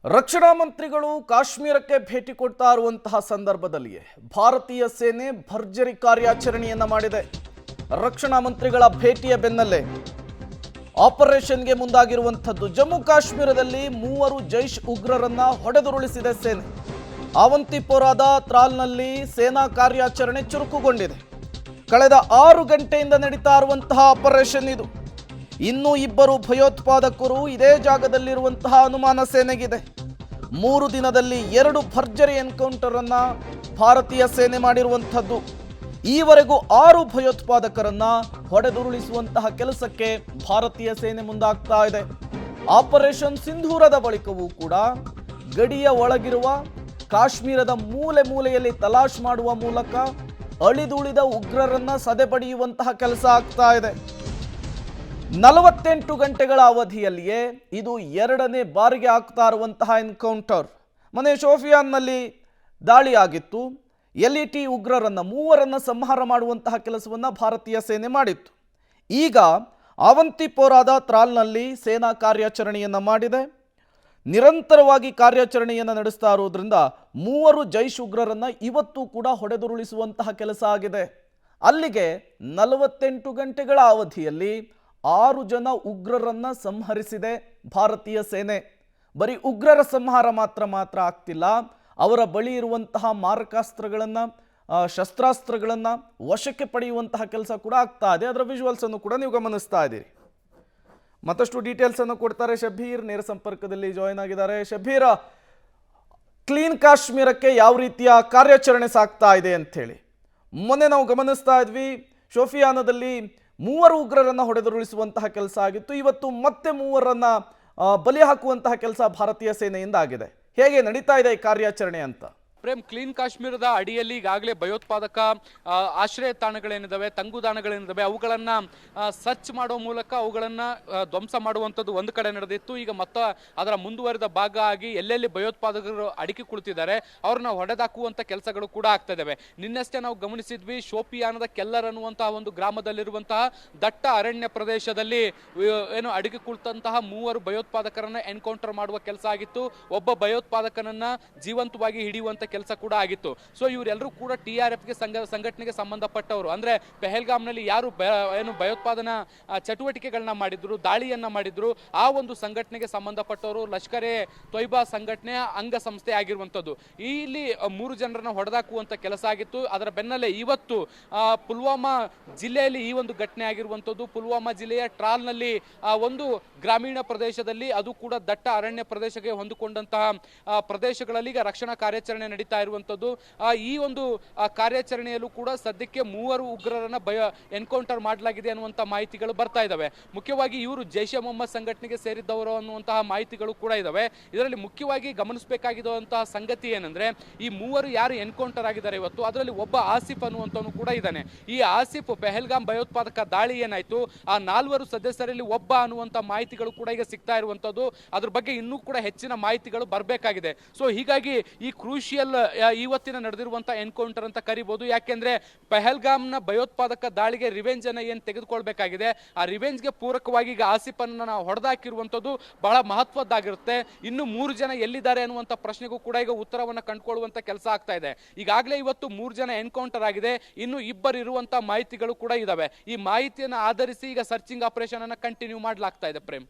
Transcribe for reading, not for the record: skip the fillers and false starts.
ರಕ್ಷಣಾ ಮಂತ್ರಿಗಳು ಕಾಶ್ಮೀರಕ್ಕೆ ಭೇಟಿ ಕೊಡ್ತಾ ಇರುವಂತಹ ಸಂದರ್ಭದಲ್ಲಿಯೇ ಭಾರತೀಯ ಸೇನೆ ಭರ್ಜರಿ ಕಾರ್ಯಾಚರಣೆಯನ್ನ ಮಾಡಿದೆ. ರಕ್ಷಣಾ ಮಂತ್ರಿಗಳ ಭೇಟಿಯ ಬೆನ್ನಲ್ಲೇ ಆಪರೇಷನ್ಗೆ ಮುಂದಾಗಿರುವಂತದ್ದು. ಜಮ್ಮು ಕಾಶ್ಮೀರದಲ್ಲಿ 3 ಜೈಷ್ ಉಗ್ರರನ್ನ ಹೊಡೆದುರುಳಿಸಿದೆ ಸೇನೆ. ಅವಂತಿಪೋರಾದ ತ್ರಾಲ್ನಲ್ಲಿ ಸೇನಾ ಕಾರ್ಯಾಚರಣೆ ಚುರುಕುಗೊಂಡಿದೆ. ಕಳೆದ 6 ಗಂಟೆಯಿಂದ ನಡೀತಾ ಇರುವಂತಹ ಆಪರೇಷನ್ ಇದು. ಇನ್ನೂ 2 ಭಯೋತ್ಪಾದಕರು ಇದೇ ಜಾಗದಲ್ಲಿರುವಂತಹ ಅನುಮಾನ ಸೇನೆಗಿದೆ. 3 ದಿನದಲ್ಲಿ 2 ಭರ್ಜರಿ ಎನ್ಕೌಂಟರ್ ಅನ್ನ ಭಾರತೀಯ ಸೇನೆ ಮಾಡಿರುವಂತದ್ದು. ಈವರೆಗೂ 6 ಭಯೋತ್ಪಾದಕರನ್ನ ಹೊಡೆದುರುಳಿಸುವಂತಹ ಕೆಲಸಕ್ಕೆ ಭಾರತೀಯ ಸೇನೆ ಮುಂದಾಗ್ತಾ ಇದೆ. ಆಪರೇಷನ್ ಸಿಂಧೂರದ ಬಳಿಕವೂ ಕೂಡ ಗಡಿಯ ಒಳಗಿರುವ ಕಾಶ್ಮೀರದ ಮೂಲೆ ಮೂಲೆಯಲ್ಲಿ ತಲಾಶ್ ಮಾಡುವ ಮೂಲಕ ಅಳಿದುಳಿದ ಉಗ್ರರನ್ನ ಸದೆಬಡಿಯುವಂತಹ ಕೆಲಸ ಆಗ್ತಾ ಇದೆ. 48 ಗಂಟೆಗಳ ಅವಧಿಯಲ್ಲಿಯೇ ಇದು 2ನೇ ಬಾರಿಗೆ ಆಗ್ತಾ ಇರುವಂತಹ ಎನ್ಕೌಂಟರ್. ಮೊನ್ನೆ ಶೋಫಿಯಾನ್ನಲ್ಲಿ ದಾಳಿ ಆಗಿತ್ತು. LET ಉಗ್ರರನ್ನ 3ರನ್ನ ಸಂಹಾರ ಮಾಡುವಂತಹ ಕೆಲಸವನ್ನ ಭಾರತೀಯ ಸೇನೆ ಮಾಡಿತ್ತು. ಈಗ ಅವಂತಿಪೋರಾದ ತ್ರಾಲ್ನಲ್ಲಿ ಸೇನಾ ಕಾರ್ಯಾಚರಣೆಯನ್ನ ಮಾಡಿದೆ. ನಿರಂತರವಾಗಿ ಕಾರ್ಯಾಚರಣೆಯನ್ನು ನಡೆಸ್ತಾ ಇರೋದ್ರಿಂದ 3 ಜೈಷ್ ಉಗ್ರರನ್ನ ಇವತ್ತು ಕೂಡ ಹೊಡೆದುರುಳಿಸುವಂತಹ ಕೆಲಸ ಆಗಿದೆ. ಅಲ್ಲಿಗೆ 48 ಗಂಟೆಗಳ ಅವಧಿಯಲ್ಲಿ 6 ಜನ ಉಗ್ರರನ್ನ ಸಂಹರಿಸಿದೆ ಭಾರತೀಯ ಸೇನೆ. ಬರೀ ಉಗ್ರರ ಸಂಹಾರ ಮಾತ್ರ ಆಗ್ತಿಲ್ಲ, ಅವರ ಬಳಿ ಇರುವಂತಹ ಮಾರಕಾಸ್ತ್ರಗಳನ್ನು ಶಸ್ತ್ರಾಸ್ತ್ರಗಳನ್ನು ವಶಕ್ಕೆ ಪಡೆಯುವಂತಹ ಕೆಲಸ ಕೂಡ ಆಗ್ತಾ ಇದೆ. ಅದರ ವಿಜುವಲ್ಸ್ ಅನ್ನು ಕೂಡ ನೀವು ಗಮನಿಸ್ತಾ ಇದ್ದೀರಿ. ಮತ್ತಷ್ಟು ಡೀಟೇಲ್ಸ್ ಅನ್ನು ಕೊಡ್ತಾರೆ ಶಬೀರ್, ನೇರ ಸಂಪರ್ಕದಲ್ಲಿ ಜಾಯಿನ್ ಆಗಿದ್ದಾರೆ. ಶಬೀರ್, ಕ್ಲೀನ್ ಕಾಶ್ಮೀರಕ್ಕೆ ಯಾವ ರೀತಿಯ ಕಾರ್ಯಾಚರಣೆ ಸಾಗ್ತಾ ಇದೆ ಅಂತ ಹೇಳಿ ಮೊನ್ನೆ ನಾವು ಗಮನಿಸ್ತಾ ಇದ್ವಿ. ಶೋಫಿಯಾನದಲ್ಲಿ 3 ಉಗ್ರರನ್ನ ಹೊಡೆದುರುಳಿಸುವಂತಹ ಕೆಲಸ ಆಗಿತ್ತು. ಇವತ್ತು ಮತ್ತೆ 3ರನ್ನ ಬಲಿ ಹಾಕುವಂತಹ ಕೆಲಸ ಭಾರತೀಯ ಸೇನೆಯಿಂದ ಆಗಿದೆ. ಹೇಗೆ ನಡೀತಾ ಇದೆ ಈ ಕಾರ್ಯಾಚರಣೆ ಅಂತ? ಪ್ರೇಮ್, ಕ್ಲೀನ್ ಕಾಶ್ಮೀರದ ಅಡಿಯಲ್ಲಿ ಈಗಾಗಲೇ ಭಯೋತ್ಪಾದಕ ಆಶ್ರಯ ತಾಣಗಳೇನಿದ್ದಾವೆ, ತಂಗುದಾಣಗಳೇನಿದ್ದಾವೆ, ಅವುಗಳನ್ನು ಸರ್ಚ್ ಮಾಡೋ ಮೂಲಕ ಅವುಗಳನ್ನು ಧ್ವಂಸ ಮಾಡುವಂಥದ್ದು ಒಂದು ಕಡೆ ನಡೆದಿತ್ತು. ಈಗ ಮತ್ತೆ ಅದರ ಮುಂದುವರಿದ ಭಾಗ ಆಗಿ ಎಲ್ಲೆಲ್ಲಿ ಭಯೋತ್ಪಾದಕರು ಅಡಿಕೆ ಕುಳಿತಿದ್ದಾರೆ ಅವ್ರನ್ನ ಹೊಡೆದಾಕುವಂಥ ಕೆಲಸಗಳು ಕೂಡ ಆಗ್ತಾ ಇದ್ದಾವೆ. ನಿನ್ನೆಷ್ಟೇ ನಾವು ಗಮನಿಸಿದ್ವಿ, ಶೋಪಿಯಾನದ ಕೆಲ್ಲರ್ ಅನ್ನುವಂತಹ ಒಂದು ಗ್ರಾಮದಲ್ಲಿರುವಂತಹ ದಟ್ಟ ಅರಣ್ಯ ಪ್ರದೇಶದಲ್ಲಿ ಏನು ಅಡಿಕೆ ಕುಳಿತಂತಹ 3 ಭಯೋತ್ಪಾದಕರನ್ನ ಎನ್ಕೌಂಟರ್ ಮಾಡುವ ಕೆಲಸ ಆಗಿತ್ತು. ಒಬ್ಬ ಭಯೋತ್ಪಾದಕನನ್ನ ಜೀವಂತವಾಗಿ ಹಿಡಿಯುವಂತ ಕೆಲಸ ಕೂಡ ಆಗಿತ್ತು. ಸೊ ಇವರೆಲ್ಲರೂ ಕೂಡ TRFಗೆ ಸಂಘಟನೆಗೆ ಸಂಬಂಧಪಟ್ಟವರು. ಅಂದ್ರೆ ಪೆಹಲ್ಗಾಮ್ನಲ್ಲಿ ಯಾರು ಏನು ಭಯೋತ್ಪಾದನಾ ಚಟುವಟಿಕೆಗಳನ್ನ ಮಾಡಿದ್ರು, ದಾಳಿಯನ್ನ ಮಾಡಿದ್ರು, ಆ ಒಂದು ಸಂಘಟನೆಗೆ ಸಂಬಂಧಪಟ್ಟವರು ಲಷ್ಕರ್-ಎ ತೊಯ್ಬಾ ಸಂಘಟನೆಯ ಅಂಗಸಂಸ್ಥೆ ಆಗಿರುವಂಥದ್ದು. ಇಲ್ಲಿ 3 ಜನರನ್ನ ಹೊಡೆದಾಕುವಂತ ಕೆಲಸ ಆಗಿತ್ತು. ಅದರ ಬೆನ್ನಲ್ಲೇ ಇವತ್ತು ಪುಲ್ವಾಮಾ ಜಿಲ್ಲೆಯಲ್ಲಿ ಈ ಒಂದು ಘಟನೆ ಆಗಿರುವಂಥದ್ದು. ಪುಲ್ವಾಮಾ ಜಿಲ್ಲೆಯ ಟ್ರಾಲ್ನಲ್ಲಿ ಒಂದು ಗ್ರಾಮೀಣ ಪ್ರದೇಶದಲ್ಲಿ, ಅದು ಕೂಡ ದಟ್ಟ ಅರಣ್ಯ ಪ್ರದೇಶಕ್ಕೆ ಹೊಂದಿಕೊಂಡಂತಹ ಪ್ರದೇಶಗಳಲ್ಲಿ ಈಗ ರಕ್ಷಣಾ ಕಾರ್ಯಾಚರಣೆ ನಡೀತಾ ಇರುವಂತದ್ದು. ಈ ಒಂದು ಕಾರ್ಯಾಚರಣೆಯಲ್ಲೂ ಕೂಡ ಸದ್ಯಕ್ಕೆ 3 ಉಗ್ರರನ್ನ ಎನ್ಕೌಂಟರ್ ಮಾಡಲಾಗಿದೆ ಅನ್ನುವಂತಹ ಮಾಹಿತಿಗಳು ಬರ್ತಾ ಇದಾವೆ. ಮುಖ್ಯವಾಗಿ ಇವರು ಜೈಷ್ ಎ ಮೊಹಮ್ಮದ್ ಸಂಘಟನೆಗೆ ಸೇರಿದ್ದವರು ಅನ್ನುವಂತಹ ಮಾಹಿತಿಗಳು ಕೂಡ ಇದಾವೆ. ಇದರಲ್ಲಿ ಮುಖ್ಯವಾಗಿ ಗಮನಿಸಬೇಕಾಗಿರುವಂತಹ ಸಂಗತಿ ಏನಂದ್ರೆ, ಈ 3 ಯಾರು ಎನ್ಕೌಂಟರ್ ಆಗಿದ್ದಾರೆ ಇವತ್ತು, ಅದರಲ್ಲಿ ಒಬ್ಬ ಆಸಿಫ್ ಅನ್ನುವಂಥವನು ಕೂಡ ಇದ್ದಾನೆ. ಈ ಆಸಿಫ್ ಪೆಹಲ್ಗಾಮ್ ಭಯೋತ್ಪಾದಕ ದಾಳಿ ಏನಾಯ್ತು, ಆ 4 ಸದಸ್ಯರಲ್ಲಿ ಒಬ್ಬ ಅನ್ನುವಂತ ಮಾಹಿತಿಗಳು ಕೂಡ ಈಗ ಸಿಗ್ತಾ ಇರುವಂತದ್ದು. ಅದ್ರ ಬಗ್ಗೆ ಇನ್ನೂ ಕೂಡ ಹೆಚ್ಚಿನ ಮಾಹಿತಿಗಳು ಬರಬೇಕಾಗಿದೆ. ಸೊ ಹೀಗಾಗಿ ಈ ಕ್ರೂಷಿಯಲ್ ಇವತ್ತಿನ ನಡೆದಿರುವಂತಹ ಎನ್ಕೌಂಟರ್ ಅಂತ ಕರಿಬಹುದು. ಯಾಕೆಂದ್ರೆ ಪೆಹಲ್ಗಾಮ್ನ ಭಯೋತ್ಪಾದಕ ದಾಳಿಗೆ ರಿವೆಂಜ್ ಅನ್ನ ಏನ್ ತೆಗೆದುಕೊಳ್ಬೇಕಾಗಿದೆ, ಆ ರಿವೆಂಜ್ಗೆ ಪೂರಕವಾಗಿ ಈಗ ಆಸಿಫ್ ಅನ್ನ ನಾವು ಹೊಡೆದಾಕಿರುವಂತದ್ದು ಬಹಳ ಮಹತ್ವದ್ದಾಗಿರುತ್ತೆ. ಇನ್ನು 3 ಜನ ಎಲ್ಲಿದ್ದಾರೆ ಅನ್ನುವಂತ ಪ್ರಶ್ನೆಗೂ ಕೂಡ ಈಗ ಉತ್ತರವನ್ನ ಕಂಡುಕೊಳ್ಳುವಂತ ಕೆಲಸ ಆಗ್ತಾ ಇದೆ. ಈಗಾಗಲೇ ಇವತ್ತು 3 ಜನ ಎನ್ಕೌಂಟರ್ ಆಗಿದೆ, ಇನ್ನು 2 ಇರುವಂತಹ ಮಾಹಿತಿಗಳು ಕೂಡ ಇದಾವೆ. ಈ ಮಾಹಿತಿಯನ್ನು ಆಧರಿಸಿ ಈಗ ಸರ್ಚಿಂಗ್ ಆಪರೇಷನ್ ಅನ್ನ ಕಂಟಿನ್ಯೂ ಮಾಡಲಾಗ್ತಾ ಇದೆ. ಪ್ರೇಮ್,